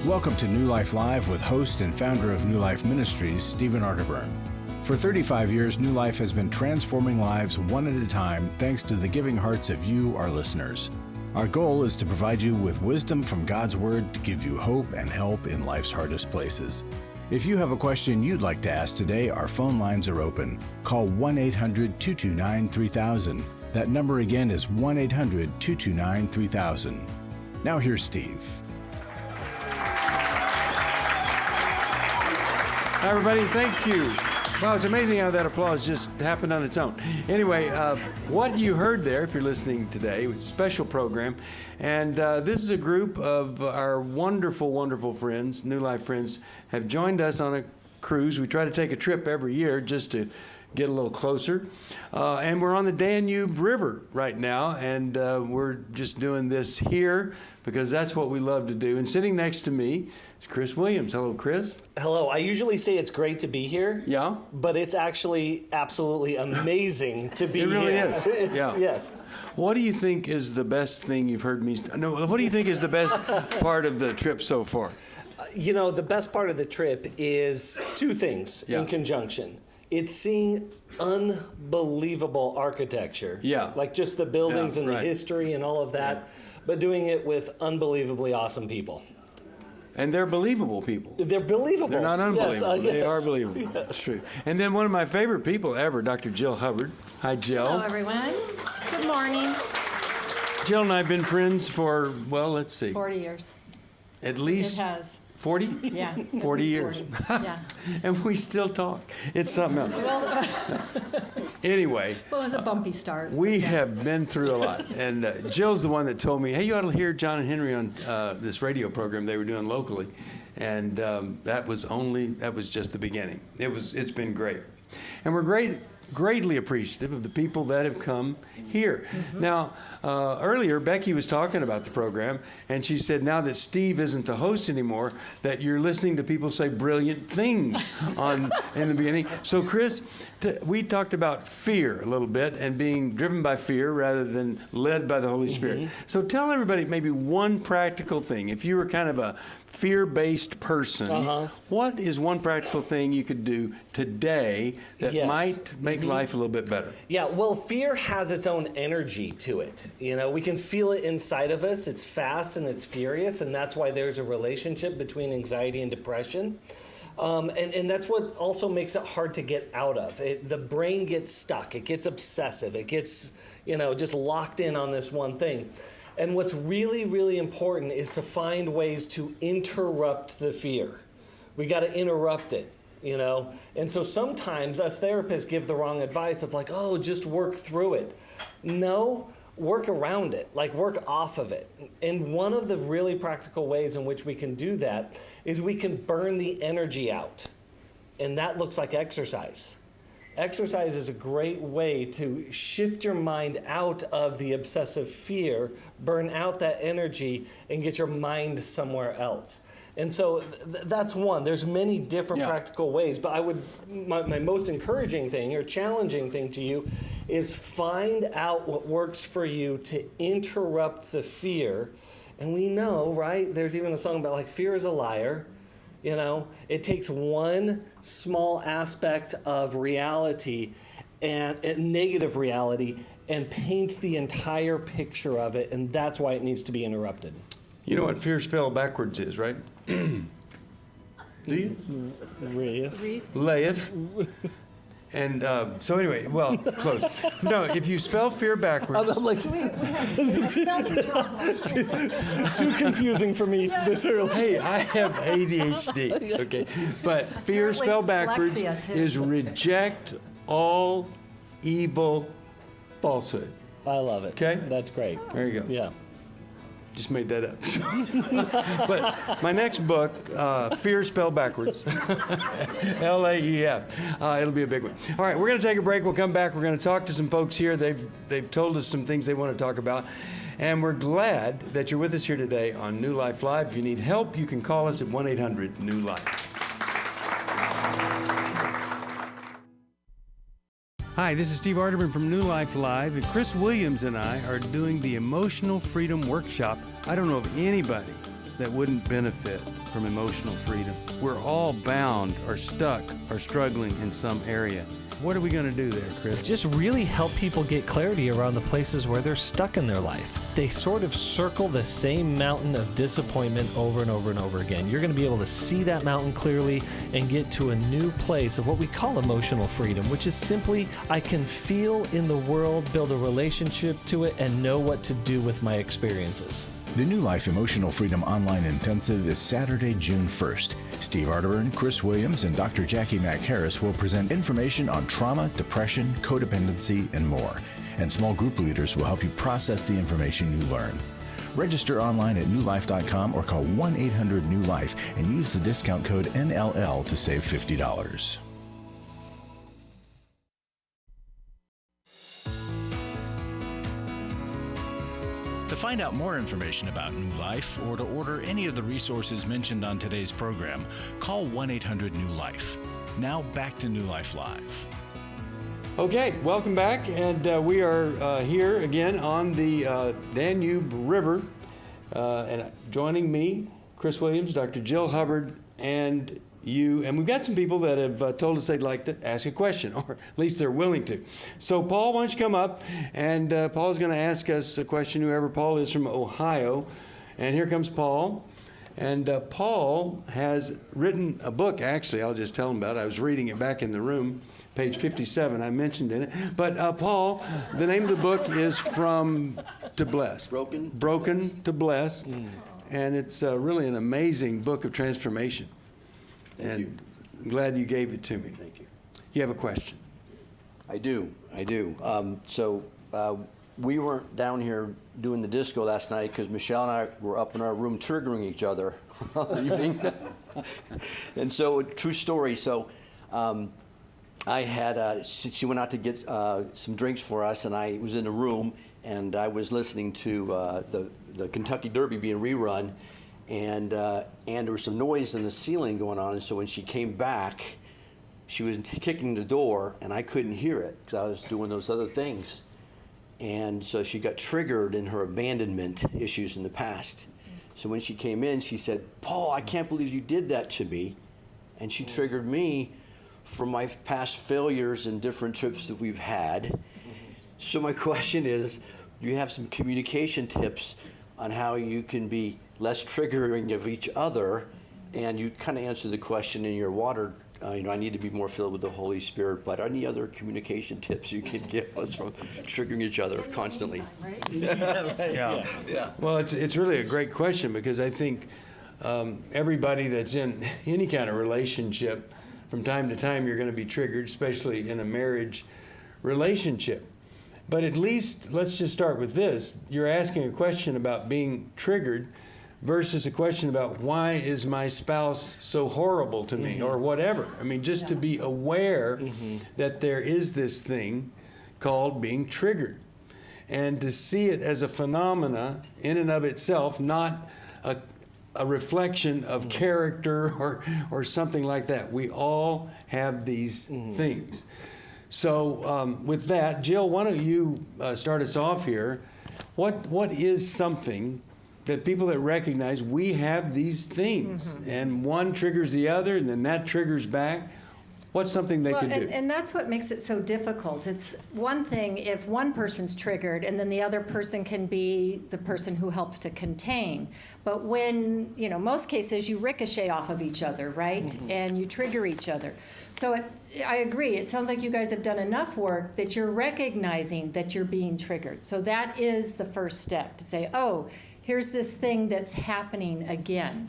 Welcome to New Life Live with host and founder of New Life Ministries, Stephen Arterburn. For 35 years, New Life has been transforming lives one at a time thanks to the giving hearts of you, our listeners. Our goal is to provide you with wisdom from God's Word to give you hope and help in life's hardest places. If you have a question you'd like to ask today, our phone lines are open. Call 1-800-229-3000. That number again is 1-800-229-3000. Now here's Steve. Hi, everybody. Thank you. Wow, it's amazing how that applause just happened on its own. Anyway, what you heard there, if you're listening today, was a special program. And this is a group of our wonderful, wonderful friends, New Life friends, have joined us on a cruise. We try to take a trip every year just to get a little closer. And we're on the Danube River right now, and we're just doing this here because that's what we love to do. And sitting next to me is Chris Williams. Hello, Chris. Hello. I usually say it's great to be here. Yeah. But it's actually absolutely amazing to be here. It really is. Yeah. Yes. What do you think is the best thing you've heard me? No. What do you think is the best part of the trip so far? You know, the best part of the trip is two things in conjunction. It's seeing unbelievable architecture. Yeah. Like just the buildings and right. the history and all of that, but doing it with unbelievably awesome people. And they're believable people. They're believable. They're not unbelievable. Yes, They are believable. Yes. That's true. And then one of my favorite people ever, Dr. Jill Hubbard. Hi, Jill. Hello, everyone. Good morning. Jill and I have been friends for, well, let's see. 40 years. At least. It has. 40? Yeah. 40 years. 40. Yeah. And we still talk. It's something else. Well, Anyway. well, it was a bumpy start. We have been through a lot. And Jill's the one that told me, hey, you ought to hear John and Henry on this radio program they were doing locally. And that was just the beginning. It's been great. And we're greatly appreciative of the people that have come here. Mm-hmm. Now, earlier, Becky was talking about the program, and she said now that Steve isn't the host anymore, that you're listening to people say brilliant things in the beginning. So, Chris, we talked about fear a little bit and being driven by fear rather than led by the Holy Spirit. So tell everybody maybe one practical thing. If you were kind of a fear-based person, what is one practical thing you could do today that might make life a little bit better? Yeah, well, fear has its own energy to it. You know, we can feel it inside of us. It's fast and it's furious, and that's why there's a relationship between anxiety and depression. And that's what also makes it hard to get out of. The brain gets stuck. It gets obsessive. It gets, just locked in on this one thing. And what's really, really important is to find ways to interrupt the fear. We got to interrupt it, And so sometimes us therapists give the wrong advice of like, oh, just work through it. No, work around it, like work off of it. And one of the really practical ways in which we can do that is we can burn the energy out. And that looks like exercise. Exercise is a great way to shift your mind out of the obsessive fear, burn out that energy, and get your mind somewhere else. And so that's one. There's many different practical ways, but my most encouraging thing or challenging thing to you is find out what works for you to interrupt the fear. And we know, right? There's even a song about like fear is a liar. It takes one small aspect of reality and a negative reality and paints the entire picture of it, and that's why it needs to be interrupted. You know what fear spelled backwards is, right? Do you? Layeth. And so anyway, well, close. No, if you spell fear backwards. I'm like, too confusing for me this early. Hey, I have ADHD, okay? But fear spelled backwards is reject all evil falsehood. I love it. Okay? That's great. There you go. Yeah. Just made that up. But my next book, Fear Spelled Backwards, L-A-E-F. It'll be a big one. All right, we're going to take a break. We'll come back. We're going to talk to some folks here. They've told us some things they want to talk about. And we're glad that you're with us here today on New Life Live. If you need help, you can call us at 1-800-NEW-LIFE. Hi, this is Steve Arterburn from New Life Live, and Chris Williams and I are doing the Emotional Freedom Workshop. I don't know of anybody that wouldn't benefit from emotional freedom. We're all bound or stuck or struggling in some area. What are we going to do there, Chris? Just really help people get clarity around the places where they're stuck in their life. They sort of circle the same mountain of disappointment over and over and over again. You're going to be able to see that mountain clearly and get to a new place of what we call emotional freedom, which is simply I can feel in the world, build a relationship to it, and know what to do with my experiences. The New Life Emotional Freedom Online Intensive is Saturday, June 1st. Steve Arterburn, Chris Williams, and Dr. Jackie Mack Harris will present information on trauma, depression, codependency, and more. And small group leaders will help you process the information you learn. Register online at newlife.com or call 1-800-NEW-LIFE and use the discount code NLL to save $50. To find out more information about New Life or to order any of the resources mentioned on today's program, call 1-800-NEW-LIFE. Now back to New Life Live. Okay, welcome back, and we are here again on the Danube River, and joining me, Chris Williams, Dr. Jill Hubbard, and you, and we've got some people that have told us they'd like to ask a question, or at least they're willing to. So Paul, why don't you come up, and Paul's going to ask us a question, whoever Paul is from Ohio, and here comes Paul. And Paul has written a book, actually, I'll just tell him about it. I was reading it back in the room, page 57, I mentioned in it. But Paul, the name of the book is From to Bless. Broken to Bless. And it's really an amazing book of transformation. And I'm glad you gave it to me. Thank you. You have a question? I do. We weren't down here doing the disco last night because Michelle and I were up in our room triggering each other all evening. And so, true story. So, I had, she went out to get some drinks for us, and I was in the room, and I was listening to the Kentucky Derby being rerun, and there was some noise in the ceiling going on. And so when she came back, she was kicking the door, and I couldn't hear it because I was doing those other things. And so she got triggered in her abandonment issues in the past. So when she came in, she said, "Paul, I can't believe you did that to me." And she triggered me from my past failures and different trips that we've had. So my question is, do you have some communication tips on how you can be less triggering of each other? And you kind of answered the question in your water, I need to be more filled with the Holy Spirit, but any other communication tips you can give us from triggering each other constantly? Yeah. Well, it's really a great question, because I think everybody that's in any kind of relationship, from time to time you're going to be triggered, especially in a marriage relationship. But at least, let's just start with this. You're asking a question about being triggered versus a question about why is my spouse so horrible to me, or whatever. I mean, just to be aware that there is this thing called being triggered, and to see it as a phenomena in and of itself, not a reflection of character or something like that. We all have these things. So with that, Jill, why don't you start us off here? What is something that people that recognize we have these things, and one triggers the other, and then that triggers back? What's something they can do? And that's what makes it so difficult. It's one thing if one person's triggered and then the other person can be the person who helps to contain. But when, most cases you ricochet off of each other, right? And you trigger each other. So I agree. It sounds like you guys have done enough work that you're recognizing that you're being triggered. So that is the first step, to say, oh, here's this thing that's happening again.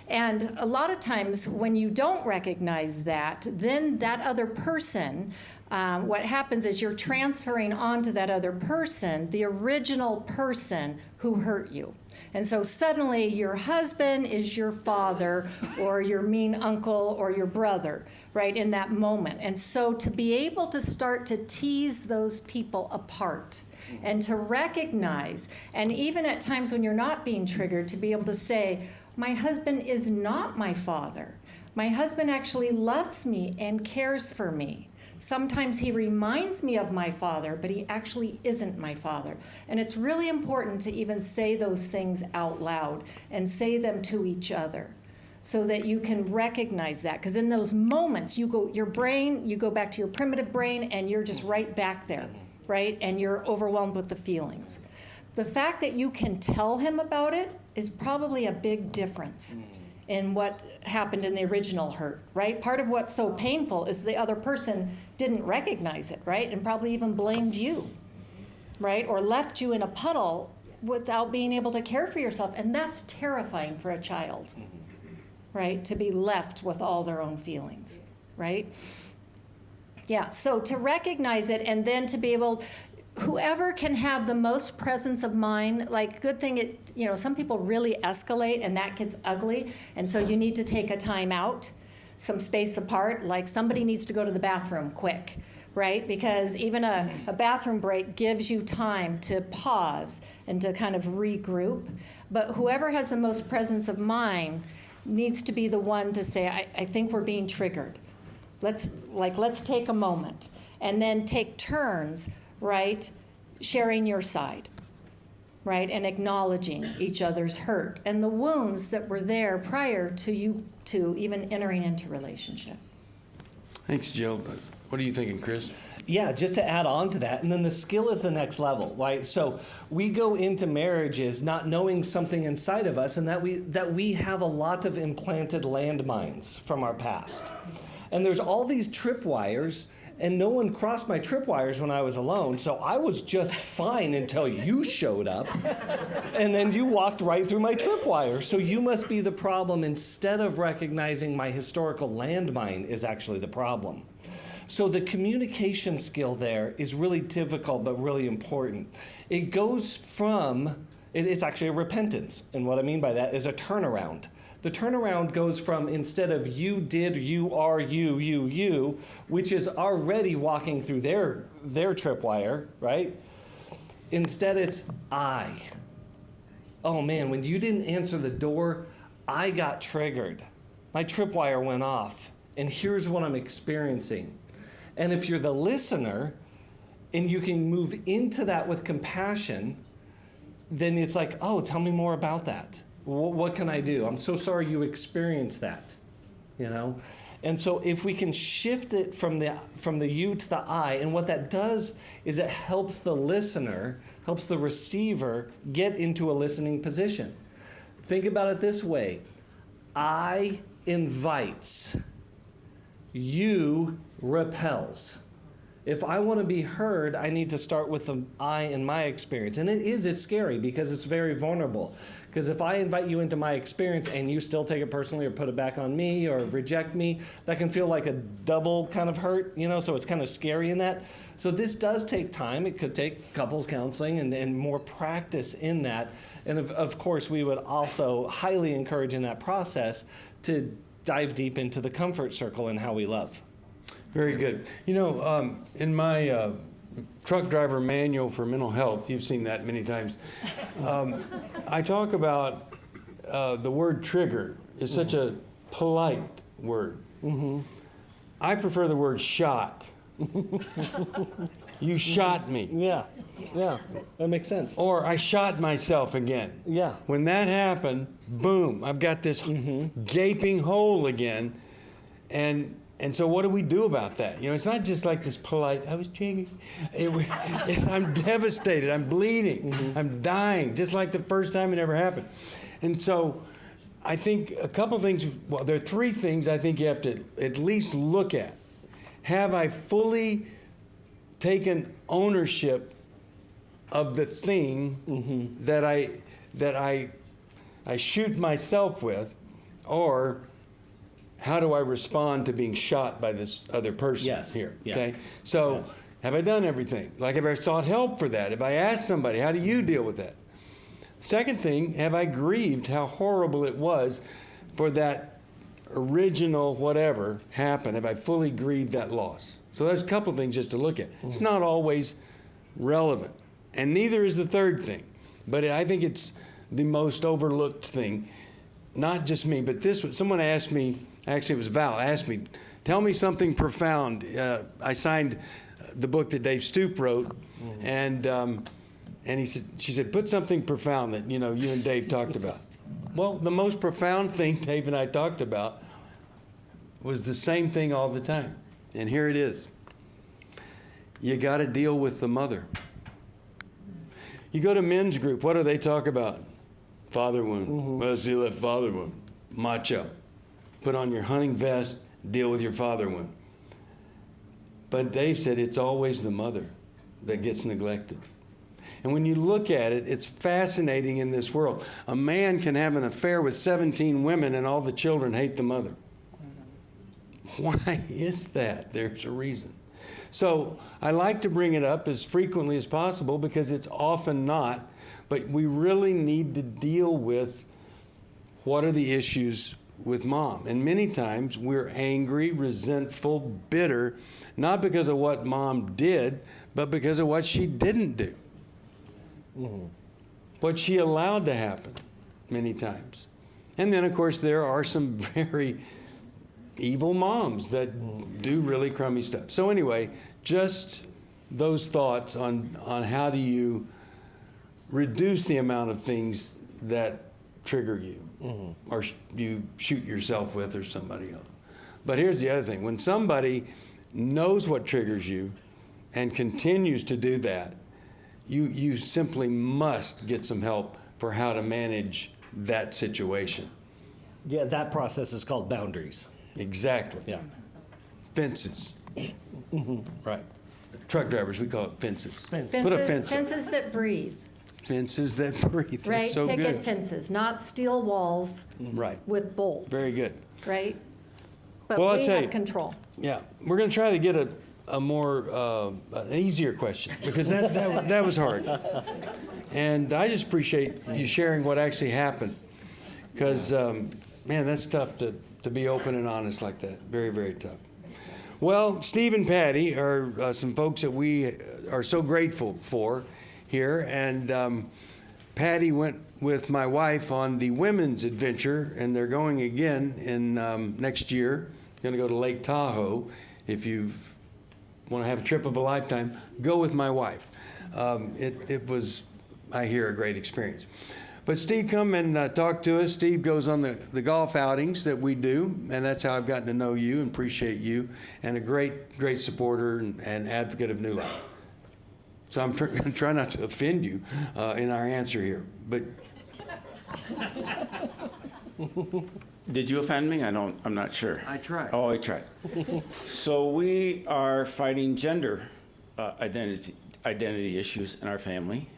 And a lot of times when you don't recognize that, then that other person, what happens is you're transferring onto that other person the original person who hurt you. And so suddenly your husband is your father or your mean uncle or your brother, right, in that moment. And so to be able to start to tease those people apart and to recognize, and even at times when you're not being triggered, to be able to say, my husband is not my father. My husband actually loves me and cares for me. Sometimes he reminds me of my father, but he actually isn't my father. And it's really important to even say those things out loud and say them to each other so that you can recognize that. Because in those moments, you go back to your primitive brain and you're just right back there, right? And you're overwhelmed with the feelings. The fact that you can tell him about it is probably a big difference in what happened in the original hurt, right? Part of what's so painful is the other person didn't recognize it, right? And probably even blamed you, right? Or left you in a puddle without being able to care for yourself. And that's terrifying for a child, right? To be left with all their own feelings, right? Yeah, so to recognize it and then to be able, whoever can have the most presence of mind, like good thing some people really escalate and that gets ugly. And so you need to take a time out, some space apart, like somebody needs to go to the bathroom quick, right? Because even a bathroom break gives you time to pause and to kind of regroup. But whoever has the most presence of mind needs to be the one to say, I think we're being triggered. Let's take a moment and then take turns, right, sharing your side, right, and acknowledging each other's hurt and the wounds that were there prior to you to even entering into relationship. Thanks, Jill. What are you thinking, Chris? Yeah, just to add on to that, and then the skill is the next level, right? So we go into marriages not knowing something inside of us, and that we have a lot of implanted landmines from our past. And there's all these tripwires, and no one crossed my tripwires when I was alone, so I was just fine until you showed up, and then you walked right through my tripwire. So you must be the problem instead of recognizing my historical landmine is actually the problem. So the communication skill there is really difficult but really important. It goes from, it's actually a repentance, and what I mean by that is a turnaround. The turnaround goes from instead of you did, you are, you, which is already walking through their tripwire, right? Instead it's I. Oh man, when you didn't answer the door, I got triggered. My tripwire went off, and here's what I'm experiencing. And if you're the listener and you can move into that with compassion, then it's like, oh, tell me more about that. What can I do? I'm so sorry you experienced that, And so if we can shift it from the you to the I, and what that does is it helps the listener, helps the receiver get into a listening position. Think about it this way. I invites, you repels. If I want to be heard, I need to start with the I in my experience. And it's scary because it's very vulnerable. Because if I invite you into my experience and you still take it personally or put it back on me or reject me, that can feel like a double kind of hurt, so it's kind of scary in that. So this does take time. It could take couples counseling and more practice in that. And of course, we would also highly encourage in that process to dive deep into the comfort circle and how we love. Very good. In my truck driver manual for mental health, you've seen that many times, I talk about the word trigger is such a polite word. Mm-hmm. I prefer the word shot. You shot me. Yeah, that makes sense. Or I shot myself again. Yeah. When that happened, boom, I've got this gaping hole again, and so what do we do about that? It's not just like this polite, I was triggered. I'm devastated, I'm bleeding, I'm dying, just like the first time it ever happened. And so I think a couple things, there are three things I think you have to at least look at. Have I fully taken ownership of the thing that I shoot myself with, or how do I respond to being shot by this other person here? Yeah. Okay. So have I done everything? Like, have I sought help for that? Have I asked somebody, how do you deal with that? Second thing, have I grieved how horrible it was for that original whatever happened? Have I fully grieved that loss? So there's a couple things just to look at. It's not always relevant. And neither is the third thing. But I think it's the most overlooked thing. Not just me, but someone asked me, actually it was Val, asked me, Tell me something profound. I signed the book that Dave Stoop wrote, and she said, put something profound that, you and Dave talked about. Well, the most profound thing Dave and I talked about was the same thing all the time. And here it is. You got to deal with the mother. You go to men's group, what do they talk about? Father wound. Well, see that father wound. Macho. Put on your hunting vest, deal with your father wound. But Dave said it's always the mother that gets neglected. And when you look at it, it's fascinating in this world. A man can have an affair with 17 women and all the children hate the mother. Why is that? There's a reason. So I like to bring it up as frequently as possible because it's often not, but we really need to deal with what are the issues with mom. And many times we're angry, resentful, bitter, not because of what mom did, but because of what she didn't do. What she allowed to happen many times. And then, of course, there are some very evil moms that do really crummy stuff. So anyway, just those thoughts on how do you reduce the amount of things that trigger you or you shoot yourself with or somebody else. But here's the other thing. When somebody knows what triggers you and continues to do that, you simply must get some help for how to manage that situation. Yeah, that process is called boundaries. Exactly. Yeah. Fences. Right. Truck drivers, we call it fences. Fences, Put a fence up. fences that breathe, Fences that breathe. right? That's so Picket good. fences, not steel walls Right. with bolts. Very good. Right? But Well, I'll we tell have you. control. Yeah. We're going to try to get a more, an easier question because that was hard. And I just appreciate you sharing what actually happened because, man, that's tough to be open and honest like that. Very, very tough. Well, Steve and Patty are some folks that we are so grateful for here. And Patty went with my wife on the women's adventure, and they're going again in next year. Going to go to Lake Tahoe. If you want to have a trip of a lifetime, go with my wife. It was, I hear, a great experience. But Steve, come and talk to us. Steve goes on the golf outings that we do, and that's how I've gotten to know you and appreciate you, and a great supporter and advocate of New Life. So I'm going to try not to offend you in our answer here. But Did you offend me? I'm not sure. I tried. Oh, I tried. So we are fighting gender identity issues in our family.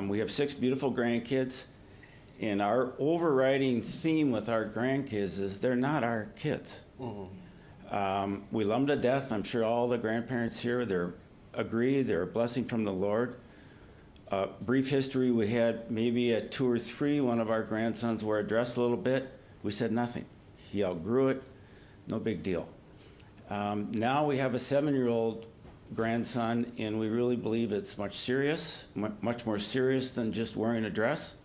We have 6 beautiful grandkids. And our overriding theme with our grandkids is they're not our kids. We love them to death. I'm sure all the grandparents here, they're a blessing from the Lord. Brief history, we had maybe at 2 or 3, one of our grandsons wore a dress a little bit. We said nothing. He outgrew it, no big deal. Now we have a 7-year-old grandson, and we really believe it's much more serious than just wearing a dress.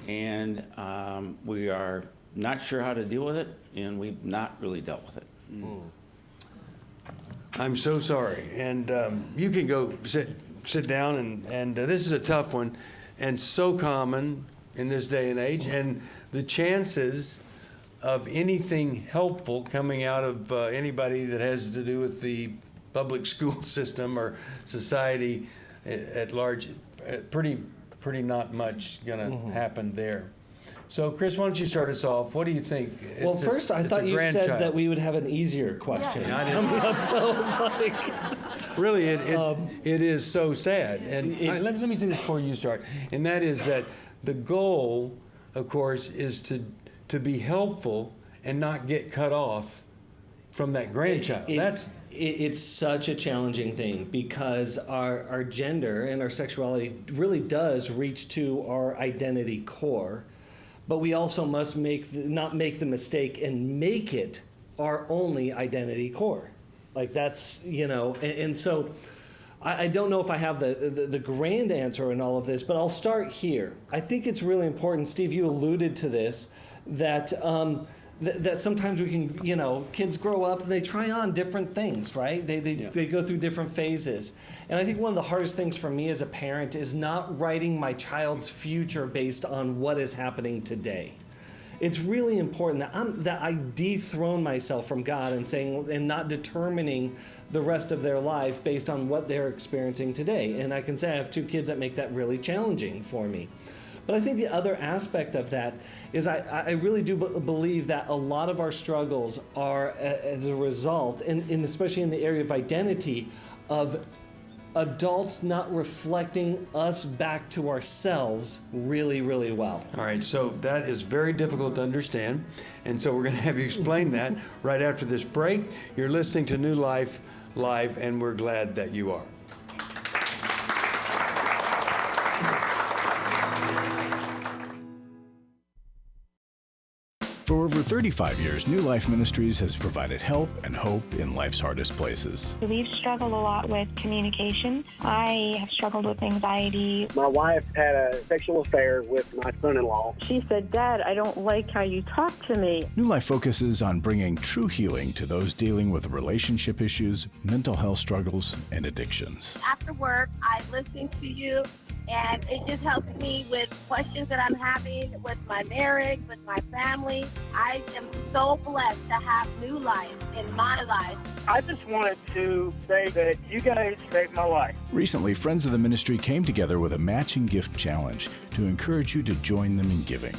And we are not sure how to deal with it, and we've not really dealt with it. I'm so sorry. And you can go sit down, and this is a tough one and so common in this day and age. And the chances of anything helpful coming out of anybody that has to do with the public school system or society at large, pretty not much going to happen there. So, Chris, why don't you start us off? What do you think? Well, first, I thought you said that we would have an easier question. Yeah, I didn't. So, like, really, it is so sad. And let me say this before you start. And that is that the goal, of course, is to be helpful and not get cut off from that grandchild. It's such a challenging thing because our gender and our sexuality really does reach to our identity core, but we also must not make the mistake and make it our only identity core. Like that's, and so I don't know if I have the grand answer in all of this, but I'll start here. I think it's really important, Steve, you alluded to this, that that sometimes we can, kids grow up and they try on different things, right? They go through different phases. And I think one of the hardest things for me as a parent is not writing my child's future based on what is happening today. It's really important that I dethrone myself from God and not determining the rest of their life based on what they're experiencing today. And I can say I have 2 kids that make that really challenging for me. But I think the other aspect of that is I really do believe that a lot of our struggles are as a result, and especially in the area of identity, of adults not reflecting us back to ourselves really, really well. All right, so that is very difficult to understand, and so we're going to have you explain that right after this break. You're listening to New Life Live, and we're glad that you are. For over 35 years, New Life Ministries has provided help and hope in life's hardest places. We've struggled a lot with communication. I have struggled with anxiety. My wife had a sexual affair with my son-in-law. She said, "Dad, I don't like how you talk to me." New Life focuses on bringing true healing to those dealing with relationship issues, mental health struggles, and addictions. After work, I listen to you, and it just helps me with questions that I'm having with my marriage, with my family. I am so blessed to have New Life in my life. I just wanted to say that you guys saved my life. Recently, friends of the ministry came together with a matching gift challenge to encourage you to join them in giving.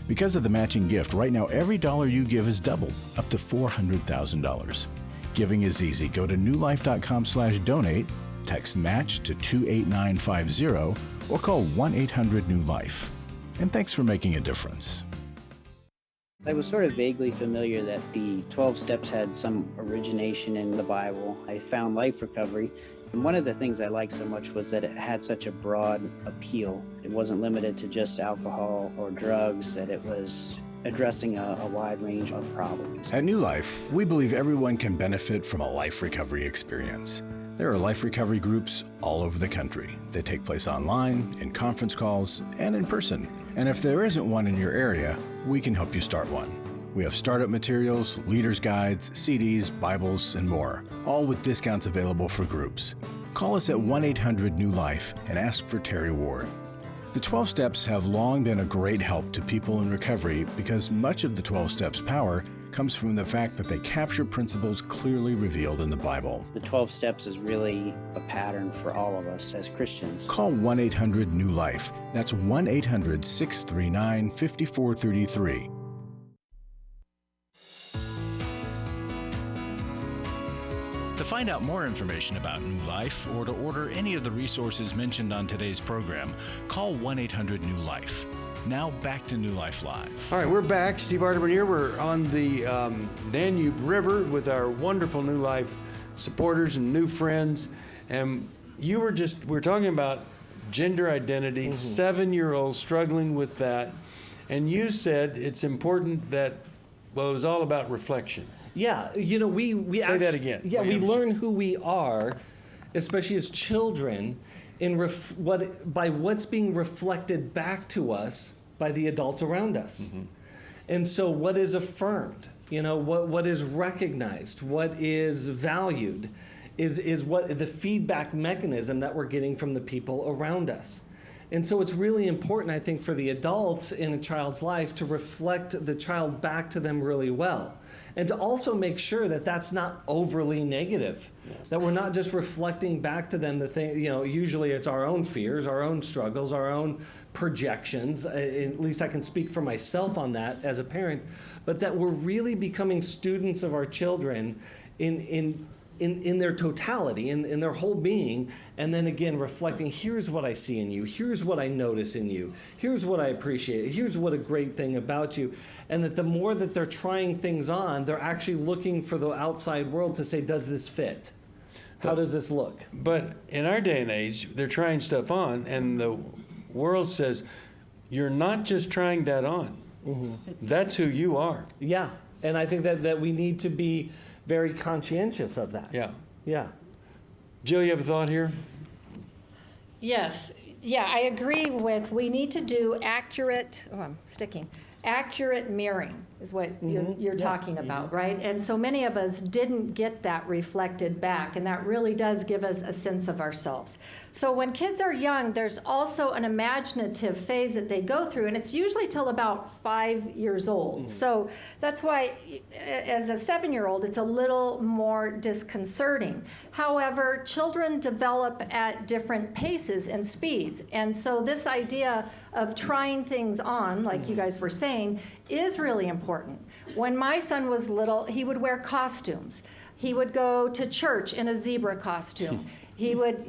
Because of the matching gift, right now every dollar you give is doubled, up to $400,000. Giving is easy. Go to newlife.com/donate, text MATCH to 28950, or call 1-800-NEW-LIFE. And thanks for making a difference. I was sort of vaguely familiar that the 12 steps had some origination in the Bible. I found life recovery, and one of the things I liked so much was that it had such a broad appeal. It wasn't limited to just alcohol or drugs, that it was addressing a wide range of problems. At New Life, we believe everyone can benefit from a life recovery experience. There are life recovery groups all over the country. They take place online, in conference calls, and in person. And if there isn't one in your area, we can help you start one. We have startup materials, leaders' guides, CDs, Bibles, and more, all with discounts available for groups. Call us at 1-800-NEW-LIFE and ask for Terry Ward. The 12 Steps have long been a great help to people in recovery because much of the 12 Steps' power comes from the fact that they capture principles clearly revealed in the Bible. The 12 steps is really a pattern for all of us as Christians. Call 1-800-NEW-LIFE. That's 1-800-639-5433. To find out more information about New Life or to order any of the resources mentioned on today's program, call 1-800-NEW-LIFE. Now back to New Life Live. All right, we're back. Steve Arterburn here. We're on the Danube River with our wonderful New Life supporters and new friends. And we're talking about gender identity, 7-year-olds struggling with that. And you said it's important that, it was all about reflection. Yeah, we Say that again. Yeah, we learn who we are, especially as children, by what's being reflected back to us by the adults around us. And so what is affirmed, what is recognized, what is valued, is what the feedback mechanism that we're getting from the people around us. And so it's really important, I think, for the adults in a child's life to reflect the child back to them really well. And to also make sure that that's not overly negative, that we're not just reflecting back to them the thing, usually it's our own fears, our own struggles, our own projections. At least I can speak for myself on that as a parent, but that we're really becoming students of our children in their totality, in their whole being, and then again reflecting, here's what I see in you, here's what I notice in you, here's what I appreciate, here's what a great thing about you. And that the more that they're trying things on, they're actually looking for the outside world to say, does this fit? How does this look? But in our day and age, they're trying stuff on, and the world says, you're not just trying that on. That's who you are. Yeah, and I think that we need to be very conscientious of that. Yeah. Jill, you have a thought here? Yes. Yeah, I agree with we need to do accurate mirroring. is what you're talking about, right? And so many of us didn't get that reflected back, and that really does give us a sense of ourselves. So when kids are young, there's also an imaginative phase that they go through, and it's usually till about 5 years old. So that's why, as a 7-year-old, it's a little more disconcerting. However, children develop at different paces and speeds, and so this idea of trying things on, like you guys were saying, is really important. When my son was little, he would wear costumes. He would go to church in a zebra costume. He would,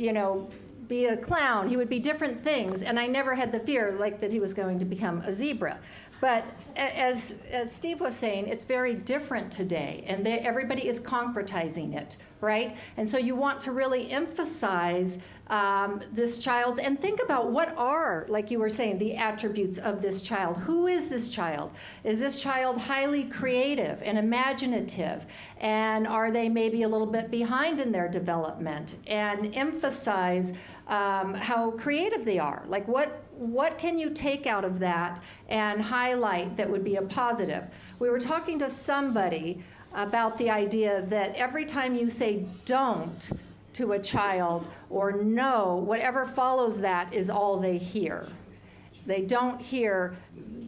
be a clown. He would be different things, and I never had the fear like that he was going to become a zebra. But as Steve was saying, it's very different today, and everybody is concretizing it, right? And so you want to really emphasize this child and think about what are, like you were saying, the attributes of this child. Who is this child? Is this child highly creative and imaginative? And are they maybe a little bit behind in their development? And emphasize how creative they are. Like what can you take out of that and highlight that would be a positive? We were talking to somebody about the idea that every time you say don't to a child or no, whatever follows that is all they hear. They don't hear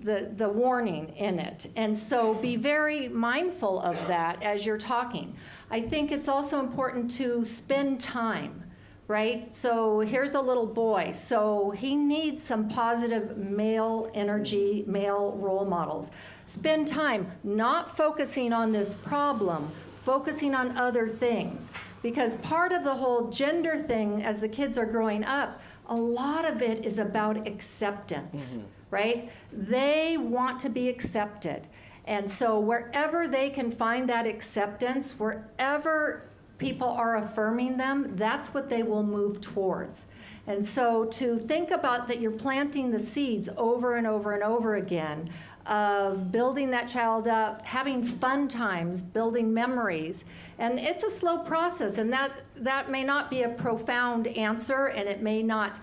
the warning in it. And so be very mindful of that as you're talking. I think it's also important to spend time. Right? So here's a little boy. So he needs some positive male energy, male role models. Spend time not focusing on this problem, focusing on other things. Because part of the whole gender thing as the kids are growing up, a lot of it is about acceptance, right? They want to be accepted. And so wherever they can find that acceptance, wherever people are affirming them, that's what they will move towards. And so to think about that you're planting the seeds over and over and over again of building that child up, having fun times, building memories. And it's a slow process, and that may not be a profound answer, and it may not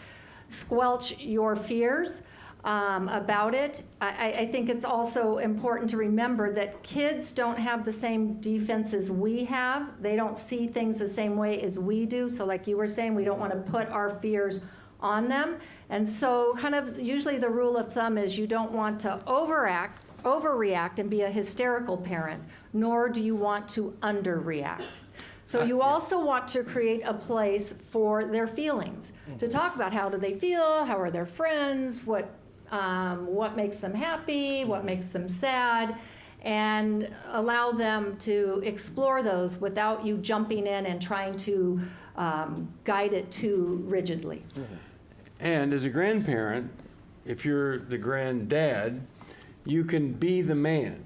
squelch your fears about it. I think it's also important to remember that kids don't have the same defenses we have. They don't see things the same way as we do. So like you were saying, we don't want to put our fears on them. And so kind of usually the rule of thumb is you don't want to overreact and be a hysterical parent, nor do you want to underreact. So you also want to create a place for their feelings, to talk about how do they feel, how are their friends, what makes them happy, what makes them sad, and allow them to explore those without you jumping in and trying to guide it too rigidly. And as a grandparent, if you're the granddad, you can be the man.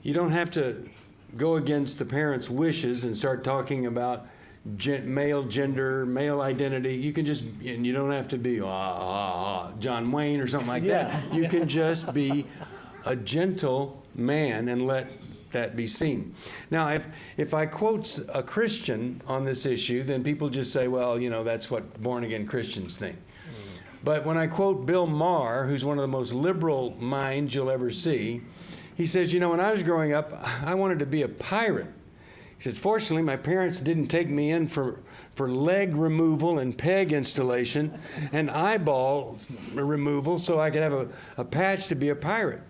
You don't have to go against the parents' wishes and start talking about male gender, male identity. You can just, and you don't have to be John Wayne or something like that. You can just be a gentle man and let that be seen. Now, if I quote a Christian on this issue, then people just say, well, that's what born-again Christians think. But when I quote Bill Maher, who's one of the most liberal minds you'll ever see, he says, when I was growing up, I wanted to be a pirate. He said, fortunately, my parents didn't take me in for leg removal and peg installation and eyeball removal so I could have a patch to be a pirate.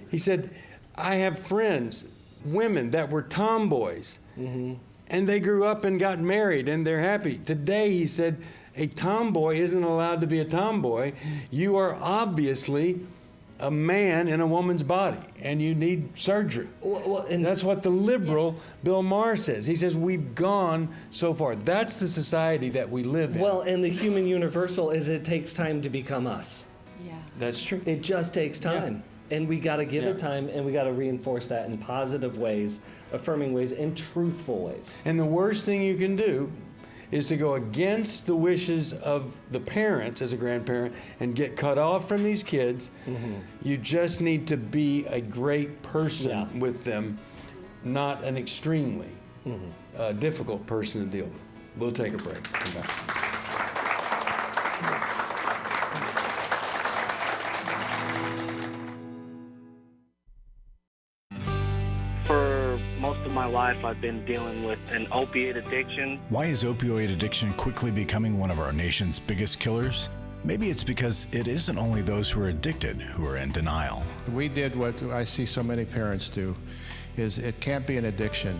He said, I have friends, women that were tomboys, and they grew up and got married, and they're happy. Today, he said, a tomboy isn't allowed to be a tomboy. You are obviously a man in a woman's body, and you need surgery. And that's what the liberal Bill Maher says. He says we've gone so far. That's the society that we live in. Well, and the human universal is it takes time to become us. Yeah. That's true. It just takes time. Yeah. And we got to give it time, and we got to reinforce that in positive ways, affirming ways, and truthful ways. And the worst thing you can do is to go against the wishes of the parents as a grandparent and get cut off from these kids. You just need to be a great person with them, not an extremely difficult person to deal with. We'll take a break. Come back. my life, I've been dealing with an opiate addiction. Why is opioid addiction quickly becoming one of our nation's biggest killers? Maybe it's because it isn't only those who are addicted who are in denial. We did what I see so many parents do, is it can't be an addiction.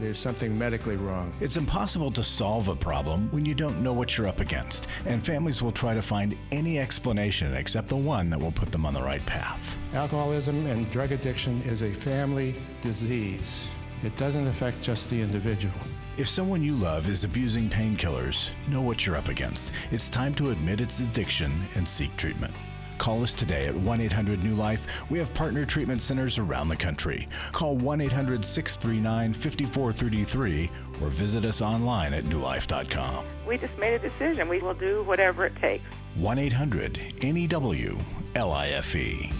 There's something medically wrong. It's impossible to solve a problem when you don't know what you're up against, and families will try to find any explanation except the one that will put them on the right path. Alcoholism and drug addiction is a family disease. It doesn't affect just the individual. If someone you love is abusing painkillers, know what you're up against. It's time to admit its addiction and seek treatment. Call us today at 1-800-NEW-LIFE. We have partner treatment centers around the country. Call 1-800-639-5433 or visit us online at newlife.com. We just made a decision. We will do whatever it takes. 1-800-NEW-LIFE.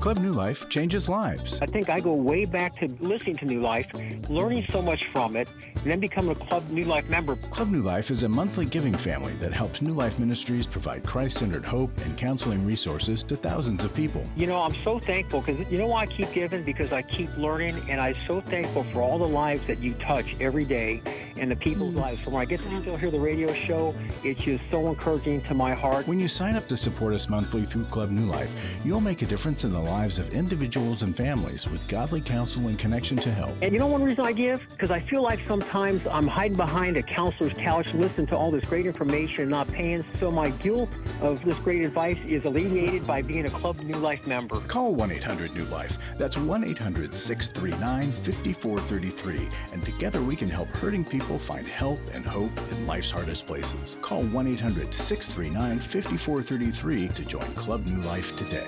Club New Life changes lives. I think I go way back to listening to New Life, learning so much from it, and then becoming a Club New Life member. Club New Life is a monthly giving family that helps New Life Ministries provide Christ-centered hope and counseling resources to thousands of people. You know, I'm so thankful because you know why I keep giving? Because I keep learning, and I'm so thankful for all the lives that you touch every day and the people's lives. So when I get to still hear the radio show, it's just so encouraging to my heart. When you sign up to support us monthly through Club New Life, you'll make a difference in the lives of individuals and families with godly counsel and connection to help. And you know one reason I give? Because I feel like sometimes I'm hiding behind a counselor's couch, listening to all this great information and not paying, so my guilt of this great advice is alleviated by being a Club New Life member. Call 1-800-NEW-LIFE. That's 1-800-639-5433. And together we can help hurting people find help and hope in life's hardest places. Call 1-800-639-5433 to join Club New Life today.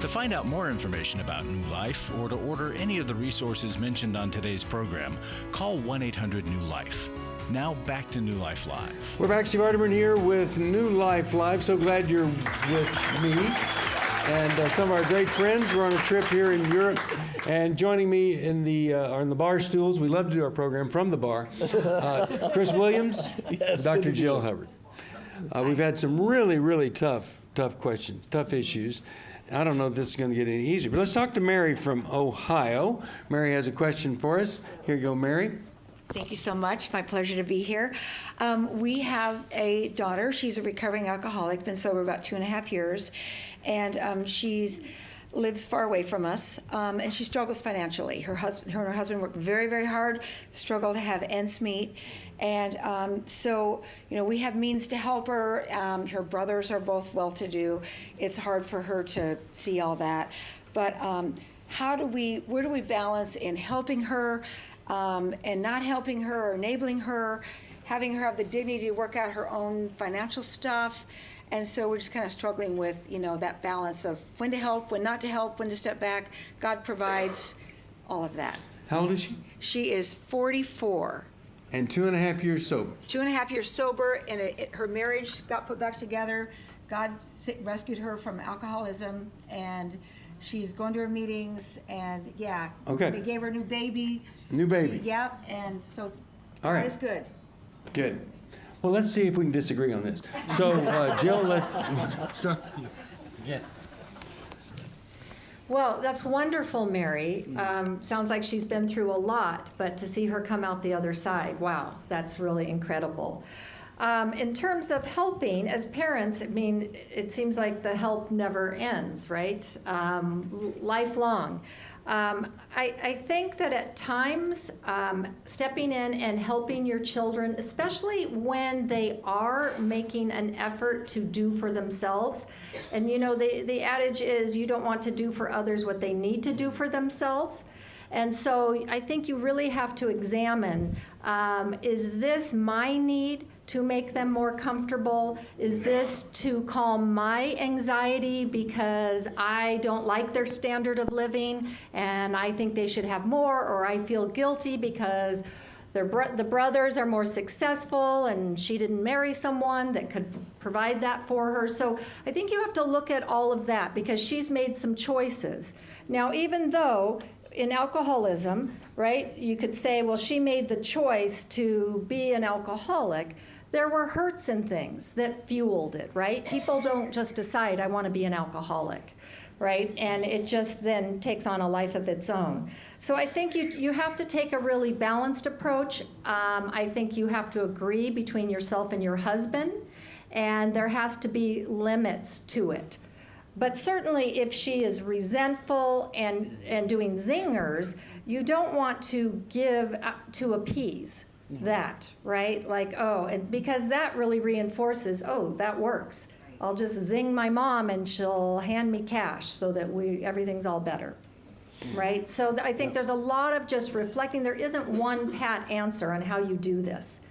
To find out more information about New Life or to order any of the resources mentioned on today's program, call 1-800-NEW-LIFE. Now back to New Life Live. We're back, Steve Arterburn here with New Life Live. So glad you're with me and some of our great friends. We're on a trip here in Europe, and joining me in the bar stools. We love to do our program from the bar. Chris Williams, Yes, Dr. Jill Hubbard. We've had some really, really tough questions, tough issues. I don't know if this is going to get any easier, but let's talk to Mary from Ohio. Mary has a question for us. Here you go, Mary. Thank you so much. My pleasure to be here. We have a daughter. She's a recovering alcoholic, been sober about 2.5 years, and she lives far away from us, and she struggles financially. Her and her husband work very, very hard, struggle to have ends meet. And so, we have means to help her. Her brothers are both well-to-do. It's hard for her to see all that. But where do we balance in helping her and not helping her or enabling her, having her have the dignity to work out her own financial stuff? And so we're just kind of struggling with, that balance of when to help, when not to help, when to step back. God provides all of that. How old is she? She is 44. And 2.5 years sober. 2.5 years sober, and her marriage got put back together. God rescued her from alcoholism, and she's going to her meetings, and Okay. They gave her a new baby. New baby. Yep, and so All right. God is good. Good. Well, let's see if we can disagree on this. So, Jill, let's start with you. Yeah. Well, that's wonderful, Mary. Sounds like she's been through a lot, but to see her come out the other side, wow, that's really incredible. In terms of helping, as parents, it seems like the help never ends, right? Lifelong. I think that at times, stepping in and helping your children, especially when they are making an effort to do for themselves, and the adage is you don't want to do for others what they need to do for themselves. And so I think you really have to examine, is this my need to make them more comfortable? Is this to calm my anxiety because I don't like their standard of living and I think they should have more, or I feel guilty because the brothers are more successful and she didn't marry someone that could provide that for her? So I think you have to look at all of that because she's made some choices. Now, even though in alcoholism, right, you could say, well, she made the choice to be an alcoholic. there were hurts and things that fueled it, right? People don't just decide, I want to be an alcoholic, right? And it just then takes on a life of its own. So I think you have to take a really balanced approach. I think you have to agree between yourself and your husband, and there has to be limits to it. But certainly if she is resentful and doing zingers, you don't want to give to appease that, right? Like, oh, and because that really reinforces, oh, that works. I'll just zing my mom and she'll hand me cash so that everything's all better, right? So I think there's a lot of just reflecting. There isn't one pat answer on how you do this.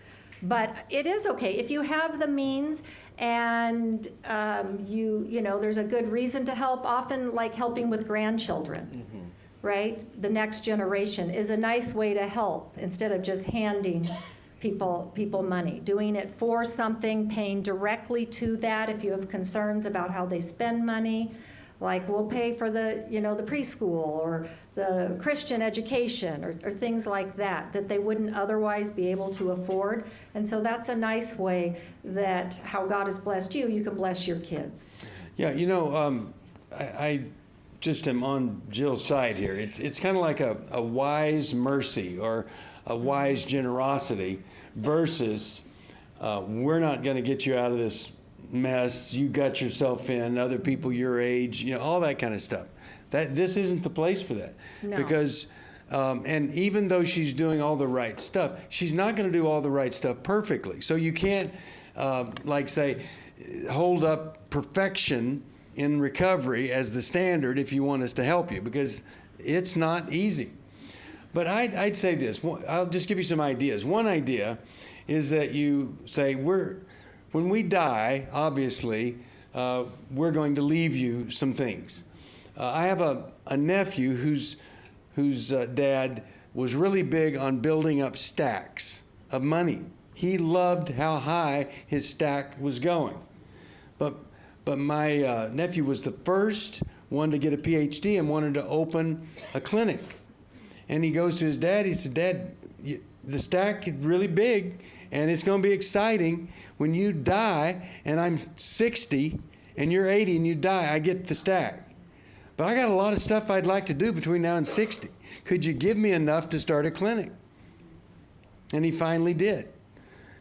But it is okay if you have the means and you know, there's a good reason to help, often like helping with grandchildren, right? The next generation is a nice way to help instead of just handing people money. Doing it for something, paying directly to that if you have concerns about how they spend money. Like we'll pay for the, you know, the preschool or the Christian education or things like that they wouldn't otherwise be able to afford. And so that's a nice way that how God has blessed you, you can bless your kids. Yeah, you know, I just am on Jill's side here. It's kind of like a wise mercy or a wise generosity versus we're not going to get you out of this mess you got yourself in, other people your age, you know, all that kind of stuff. This isn't the place for that. No. Because and even though she's doing all the right stuff, she's not going to do all the right stuff perfectly. So you can't like say hold up perfection in recovery as the standard if you want us to help you, because it's not easy. But I'd say this, I'll just give you some ideas. One idea is that you say when we die, obviously, we're going to leave you some things. I have a nephew whose dad was really big on building up stacks of money. He loved how high his stack was going. But my nephew was the first one to get a PhD and wanted to open a clinic. And he goes to his dad, he said, Dad, the stack is really big and it's going to be exciting. When you die and I'm 60 and you're 80 and you die, I get the stack. But I got a lot of stuff I'd like to do between now and 60. Could you give me enough to start a clinic? And he finally did.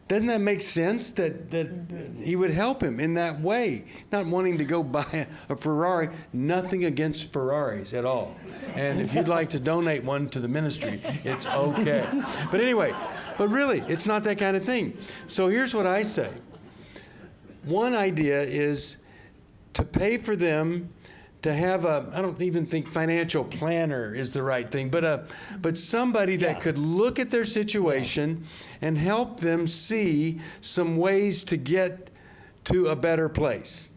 Doesn't that make sense that he would help him in that way? Not wanting to go buy a Ferrari, nothing against Ferraris at all. And if you'd like to donate one to the ministry, it's okay. But anyway, but really, it's not that kind of thing. So here's what I say. One idea is to pay for them to have I don't even think financial planner is the right thing, but somebody that could look at their situation and help them see some ways to get to a better place.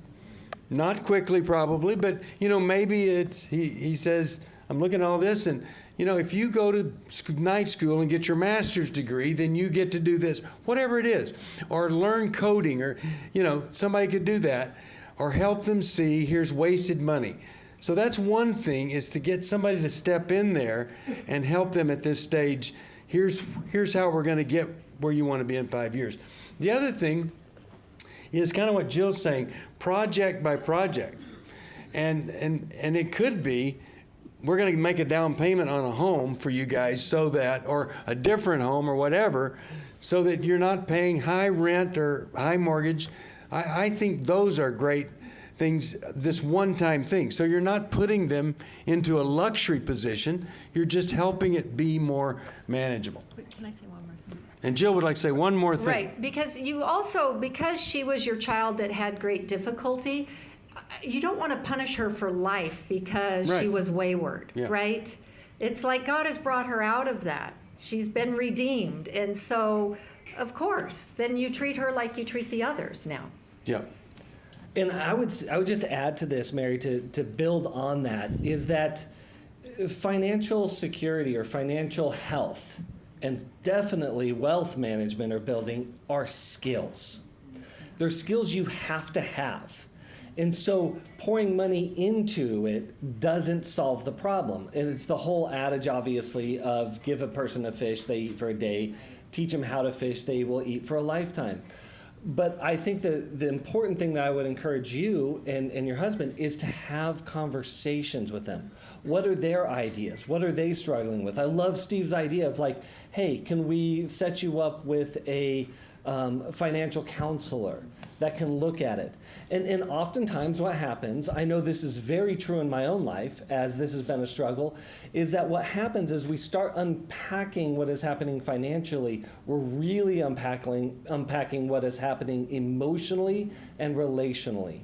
Not quickly probably, but you know, maybe he says, I'm looking at all this and you know, if you go to night school and get your master's degree, then you get to do this, whatever it is, or learn coding, or you know, somebody could do that. Or help them see here's wasted money. So that's one thing, is to get somebody to step in there and help them at this stage. Here's how we're going to get where you want to be in 5 years. The other thing is kind of what Jill's saying, project by project. And it could be, we're going to make a down payment on a home for you guys so that, or a different home or whatever, so that you're not paying high rent or high mortgage. I think those are great things, this one-time thing. So you're not putting them into a luxury position. You're just helping it be more manageable. Wait, can I say one more thing? And Jill would like to say one more thing. Right, because because she was your child that had great difficulty, you don't want to punish her for life because she was wayward, right? It's like God has brought her out of that. She's been redeemed. And so, of course, then you treat her like you treat the others now. Yeah. And I would just add to this, Mary, to build on that, is that financial security or financial health and definitely wealth management or building are skills. They're skills you have to have. And so pouring money into it doesn't solve the problem. And it's the whole adage, obviously, of give a person a fish, they eat for a day. Teach them how to fish, they will eat for a lifetime. But I think the important thing that I would encourage you and your husband is to have conversations with them. What are their ideas? What are they struggling with? I love Steve's idea of like, hey, can we set you up with a financial counselor that can look at it? And oftentimes what happens, I know this is very true in my own life, as this has been a struggle, is that what happens is we start unpacking what is happening financially. We're really unpacking what is happening emotionally and relationally.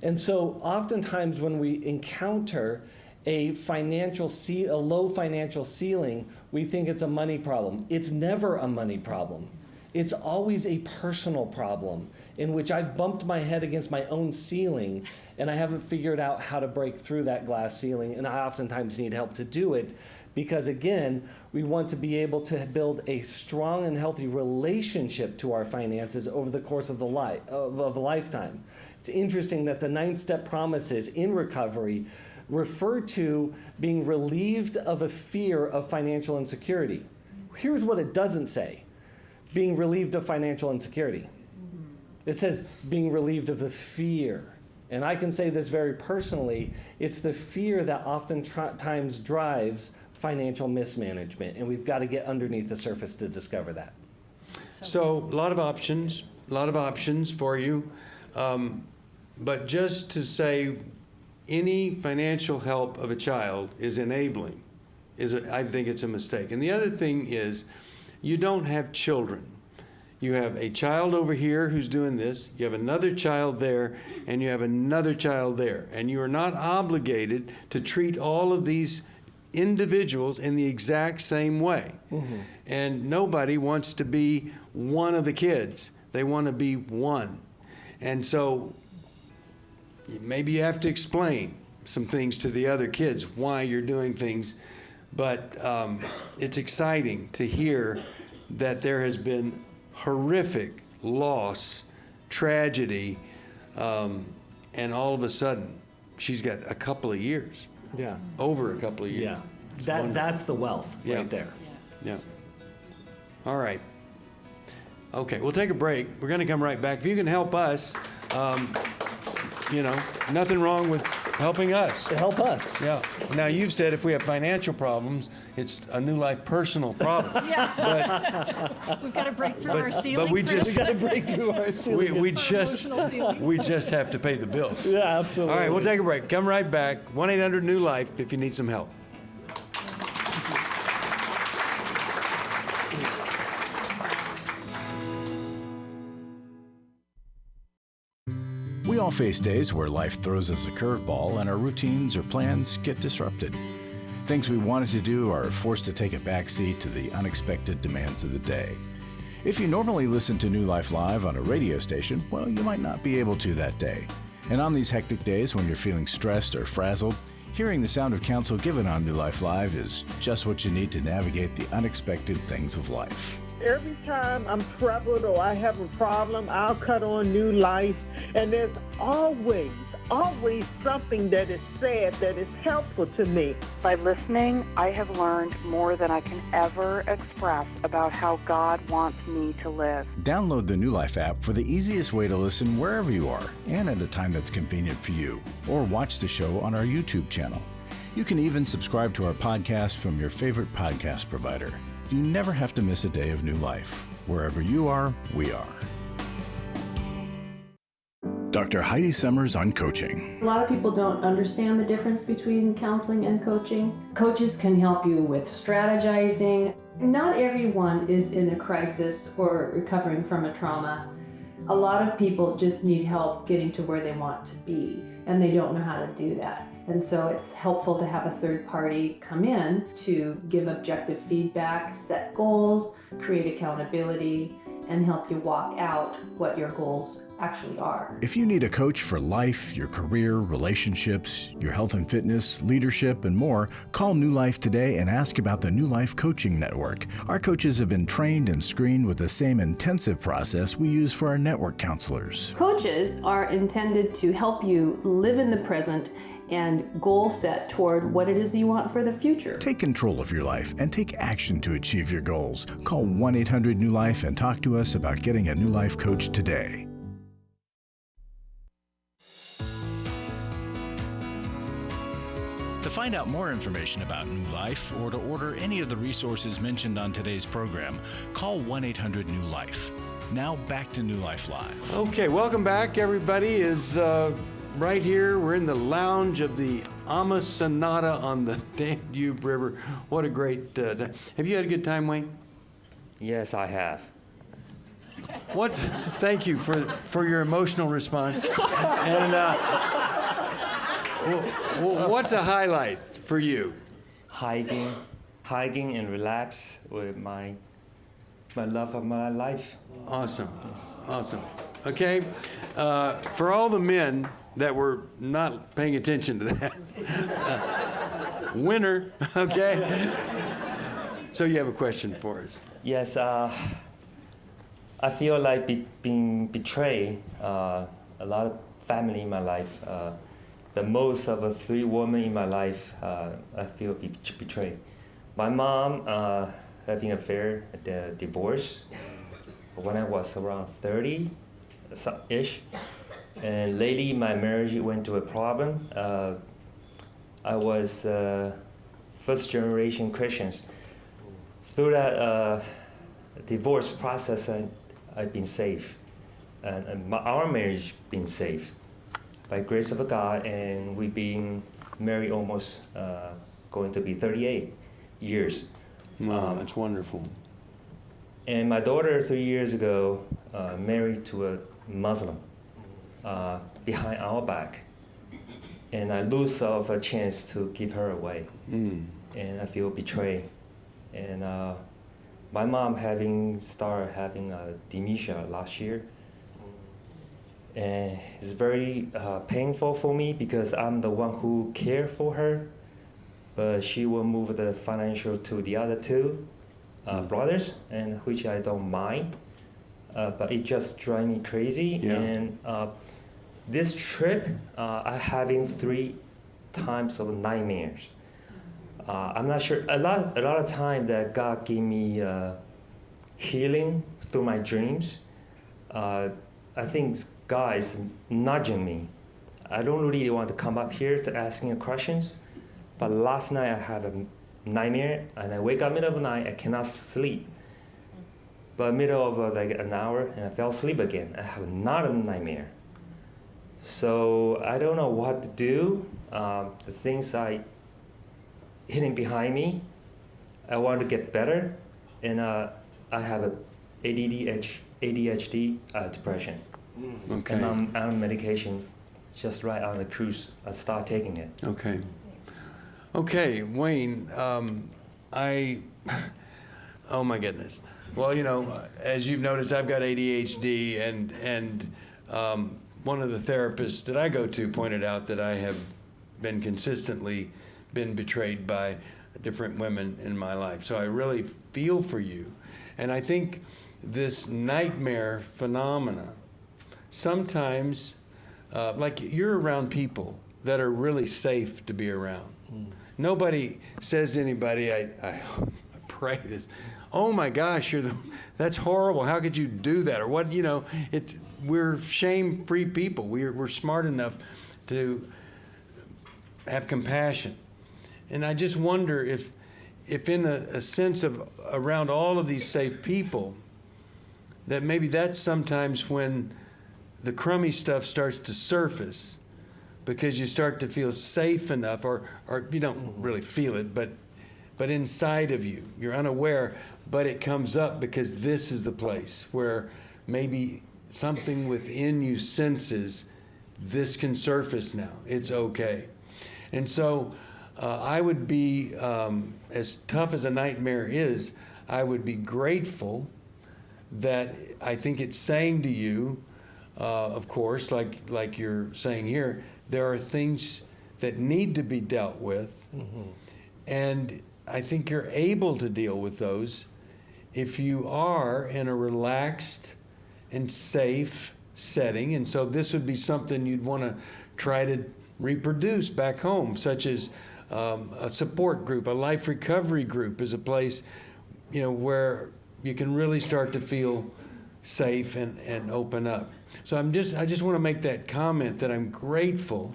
And so oftentimes when we encounter a low financial ceiling, we think it's a money problem. It's never a money problem. It's always a personal problem in which I've bumped my head against my own ceiling and I haven't figured out how to break through that glass ceiling, and I oftentimes need help to do it because, again, we want to be able to build a strong and healthy relationship to our finances over the course of a lifetime. It's interesting that the 9-step promises in recovery refer to being relieved of a fear of financial insecurity. Here's what it doesn't say: being relieved of financial insecurity. It says being relieved of the fear. And I can say this very personally, it's the fear that oftentimes drives financial mismanagement, and we've got to get underneath the surface to discover that. So a lot of options for you. But just to say any financial help of a child is enabling, I think it's a mistake. And the other thing is, you don't have children. You have a child over here who's doing this, you have another child there, and you have another child there. And you are not obligated to treat all of these individuals in the exact same way. Mm-hmm. And nobody wants to be one of the kids. They want to be one. And so maybe you have to explain some things to the other kids, why you're doing things. But it's exciting to hear that there has been horrific loss, tragedy, and all of a sudden, she's got a couple of years. Yeah. Over a couple of years. Yeah. That's the wealth right there. Yeah. All right. Okay, we'll take a break. We're going to come right back. If you can help us, nothing wrong with helping us. Help us. Yeah. Now, you've said if we have financial problems, it's a New Life personal problem. Yeah. We've got to break through our ceiling. But we just got to break through our ceiling. We just have to pay the bills. Yeah, absolutely. All right, we'll take a break. Come right back. 1-800-NEW-LIFE if you need some help. We all face days where life throws us a curveball and our routines or plans get disrupted. Things we wanted to do are forced to take a backseat to the unexpected demands of the day. If you normally listen to New Life Live on a radio station, well, you might not be able to that day. And on these hectic days when you're feeling stressed or frazzled, hearing the sound of counsel given on New Life Live is just what you need to navigate the unexpected things of life. Every time I'm troubled or I have a problem, I'll cut on New Life, and there's always something that is said that is helpful to me. By listening, I have learned more than I can ever express about how God wants me to live. Download the New Life app for the easiest way to listen wherever you are and at a time that's convenient for you, or watch the show on our YouTube channel. You can even subscribe to our podcast from your favorite podcast provider. You never have to miss a day of New Life. Wherever you are, we are. Dr. Heidi Summers on coaching. A lot of people don't understand the difference between counseling and coaching. Coaches can help you with strategizing. Not everyone is in a crisis or recovering from a trauma. A lot of people just need help getting to where they want to be, and they don't know how to do that. And so it's helpful to have a third party come in to give objective feedback, set goals, create accountability, and help you walk out what your goals actually are. If you need a coach for life, your career, relationships, your health and fitness, leadership, and more, call New Life today and ask about the New Life Coaching Network. Our coaches have been trained and screened with the same intensive process we use for our network counselors. Coaches are intended to help you live in the present and goal set toward what it is you want for the future. Take control of your life and take action to achieve your goals. Call 1-800-NEW-LIFE and talk to us about getting a New Life coach today. To find out more information about New Life or to order any of the resources mentioned on today's program, call 1-800-NEW-LIFE. Now back to New Life Live. Okay, welcome back. Everybody is right here. We're in the lounge of the Ama Sonata on the Danube River. What a great time. Have you had a good time, Wayne? Yes, I have. Thank you for your emotional response. And what's a highlight for you? Hiking and relax with my love of my life. Awesome. Okay, for all the men that were not paying attention to that, winner, okay? So you have a question for us. Yes, I feel like being betrayed. A lot of family in my life. The most of the 3 women in my life, I feel betrayed. My mom having an affair, the divorce, when I was around 30-ish. And lately, my marriage went to a problem. I was first-generation Christians. Through that divorce process, I've been saved. And our marriage been saved by grace of God, and we've been married almost going to be 38 years. Wow, that's wonderful. And my daughter 3 years ago married to a Muslim behind our back. And I lose of a chance to give her away. And I feel betrayed. And my mom started having dementia last year. And it's very painful for me because I'm the one who care for her, but she will move the financial to the other 2 brothers, and which I don't mind, but it just drives me crazy. Yeah. And this trip, I'm having 3 times of nightmares. I'm not sure. A lot of time that God gave me healing through my dreams. I think God is nudging me. I don't really want to come up here to asking questions, but last night I had a nightmare, and I wake up middle of the night, I cannot sleep. But middle of like an hour, and I fell asleep again. I have another nightmare. So I don't know what to do. The things hitting behind me, I want to get better, and I have a ADHD depression. Okay. And I'm on medication, just right on the cruise. I start taking it. Okay, Wayne, oh my goodness. Well, as you've noticed, I've got ADHD, and one of the therapists that I go to pointed out that I have been consistently betrayed by different women in my life. So I really feel for you. And I think this nightmare phenomena, sometimes, like you're around people that are really safe to be around. Nobody says to anybody, I pray this, oh my gosh, that's horrible. How could you do that? Or what, we're shame-free people. We're smart enough to have compassion. And I just wonder if in a sense of around all of these safe people, that maybe that's sometimes when the crummy stuff starts to surface, because you start to feel safe enough, or you don't really feel it, but inside of you, you're unaware, but it comes up because this is the place where maybe something within you senses this can surface now. It's okay. And so I would be, as tough as a nightmare is, I would be grateful that I think it's saying to you, of course, like you're saying here, there are things that need to be dealt with. And I think you're able to deal with those if you are in a relaxed and safe setting. And so this would be something you'd want to try to reproduce back home, such as a support group. A life recovery group is a place, where you can really start to feel safe and open up. So I just want to make that comment that I'm grateful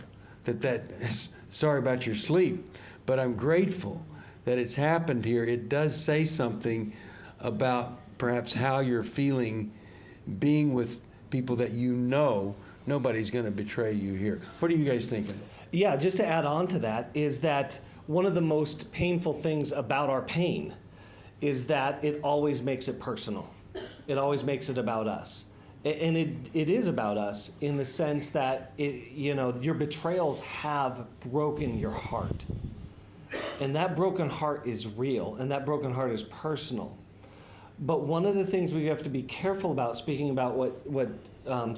sorry about your sleep, but I'm grateful that it's happened here. It does say something about perhaps how you're feeling being with people that nobody's going to betray you here. What are you guys thinking? Yeah, just to add on to that is that one of the most painful things about our pain is that it always makes it personal. It always makes it about us. And it is about us in the sense that, your betrayals have broken your heart. And that broken heart is real, and that broken heart is personal. But one of the things we have to be careful about, speaking about what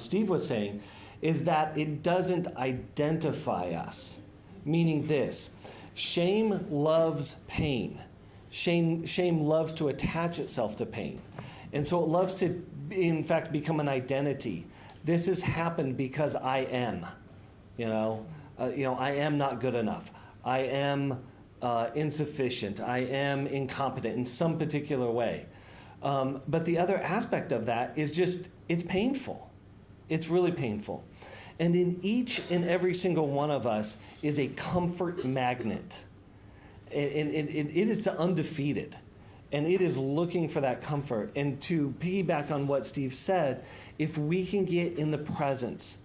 Steve was saying, is that it doesn't identify us. Meaning this, shame loves pain. Shame loves to attach itself to pain. And so it loves to, in fact, become an identity. This has happened because I am. I am not good enough. I am insufficient. I am incompetent in some particular way. But the other aspect of that is just, it's painful. It's really painful. And in each and every single one of us is a comfort magnet. And it is undefeated. And it is looking for that comfort. And to piggyback on what Steve said, if we can get in the presence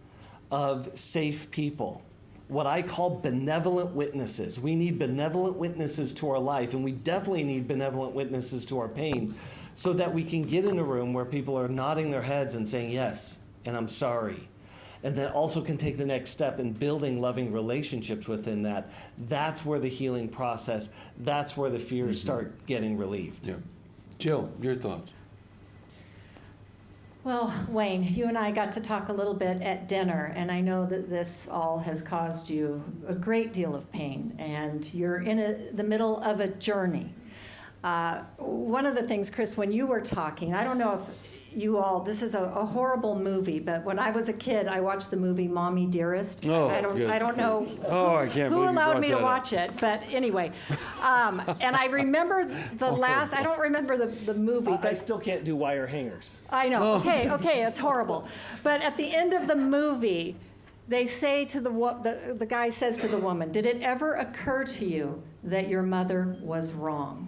of safe people, what I call benevolent witnesses. We need benevolent witnesses to our life, and we definitely need benevolent witnesses to our pain, so that we can get in a room where people are nodding their heads and saying, yes, and I'm sorry. And then also can take the next step in building loving relationships within that. That's where the healing process, that's where the fears start getting relieved. Yeah. Jill, your thoughts? Well, Wayne, you and I got to talk a little bit at dinner, and I know that this all has caused you a great deal of pain, and you're in the middle of a journey. One of the things, Chris, when you were talking, I don't know if you all, this is a horrible movie, but when I was a kid, I watched the movie Mommy Dearest. Oh, I don't know I can't who believe allowed me to up. watch it, but anyway. And I remember I don't remember the movie. I still can't do wire hangers. I know, okay, it's horrible. But at the end of the movie, they say to the guy says to the woman, did it ever occur to you that your mother was wrong?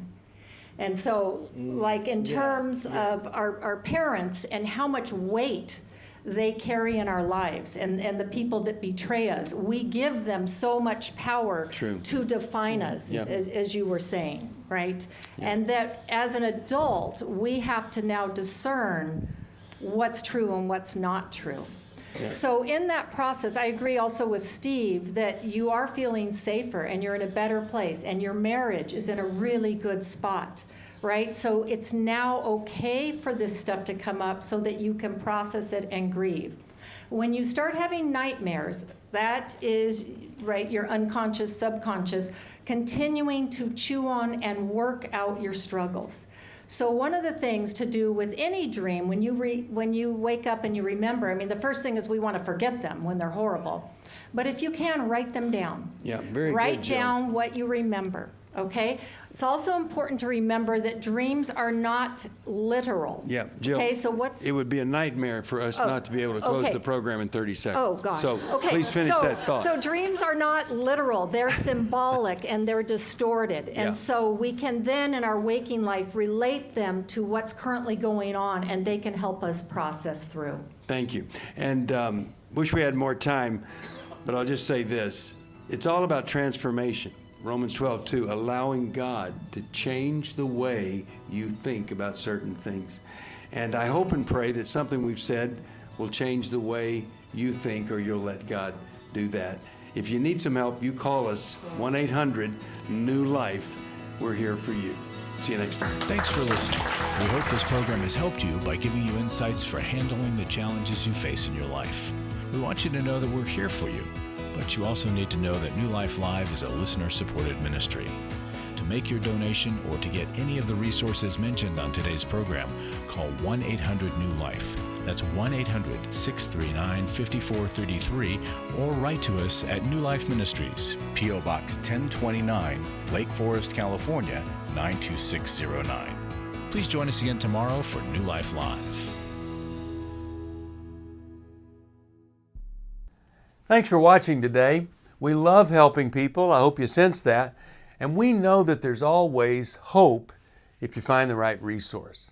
And so, like in terms of our parents and how much weight they carry in our lives and the people that betray us, we give them so much power to define us, as you were saying, right? Yeah. And that as an adult, we have to now discern what's true and what's not true. Yeah. So in that process, I agree also with Steve that you are feeling safer and you're in a better place and your marriage is in a really good spot, right? So it's now okay for this stuff to come up so that you can process it and grieve. When you start having nightmares, that is, right, your unconscious, subconscious, continuing to chew on and work out your struggles. So one of the things to do with any dream, when you wake up and you remember, I mean, the first thing is we want to forget them when they're horrible. But if you can, write them down. Yeah, very good, Write Jill. down what you remember, okay? It's also important to remember that dreams are not literal. Yeah, Jill, okay, so it would be a nightmare for us not to be able to close the program in 30 seconds. Oh, gosh. So please finish that thought. So dreams are not literal. They're symbolic and they're distorted. And so we can then, in our waking life, relate them to what's currently going on, and they can help us process through. Thank you. And wish we had more time, but I'll just say this. It's all about transformation. Romans 12:2, allowing God to change the way you think about certain things. And I hope and pray that something we've said will change the way you think, or you'll let God do that. If you need some help, you call us, 1-800-NEW-LIFE. We're here for you. See you next time. Thanks for listening. We hope this program has helped you by giving you insights for handling the challenges you face in your life. We want you to know that we're here for you, but you also need to know that New Life Live is a listener-supported ministry. To make your donation or to get any of the resources mentioned on today's program, call 1-800-NEW-LIFE. That's 1-800-639-5433, or write to us at New Life Ministries, P.O. Box 1029, Lake Forest, California, 92609. Please join us again tomorrow for New Life Live. Thanks for watching today. We love helping people. I hope you sense that. And we know that there's always hope if you find the right resource.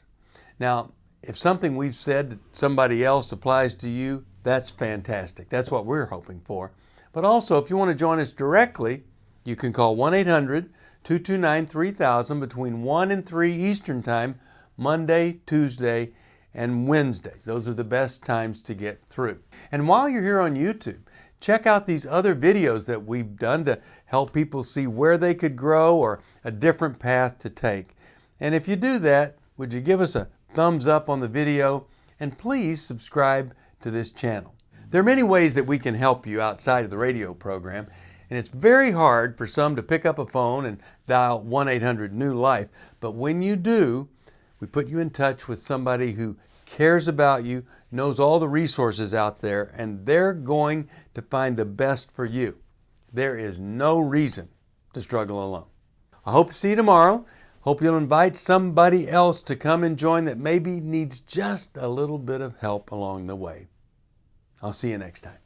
Now, if something we've said to somebody else applies to you, that's fantastic. That's what we're hoping for. But also, if you want to join us directly, you can call 1-800-229-3000 between 1 and 3 Eastern Time, Monday, Tuesday, and Wednesdays. Those are the best times to get through. And while you're here on YouTube, check out these other videos that we've done to help people see where they could grow or a different path to take. And if you do that, would you give us a thumbs up on the video, and please subscribe to this channel. There are many ways that we can help you outside of the radio program, and it's very hard for some to pick up a phone and dial 1-800-NEW-LIFE, but when you do, we put you in touch with somebody who cares about you, knows all the resources out there, and they're going to find the best for you. There is no reason to struggle alone. I hope to see you tomorrow. Hope you'll invite somebody else to come and join that maybe needs just a little bit of help along the way. I'll see you next time.